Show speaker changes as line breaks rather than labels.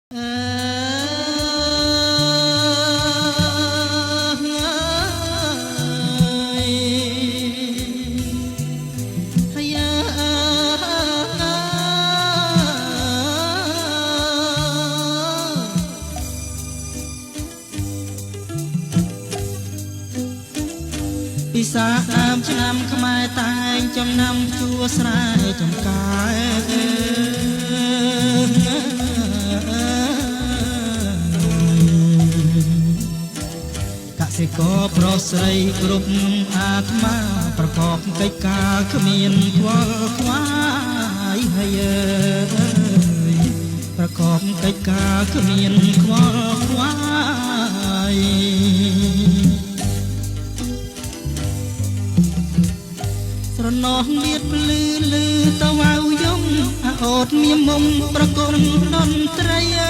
ពិសាឆ្នាំខ្មែរតែងចំណាំជួស្រែចំការកសិករប្រុសស្រីគ្រប់អាត្មាប្រកបកិច្ចការគ្មានខ្វល់ខ្វាយហើយប្រកបកិច្ចការគ្មានខ្វល់ខ្វាយស្រណោះមៀតភ្លឺលឺតវ៉ៅយំអូតមានមុំប្រគំតន្ត្រី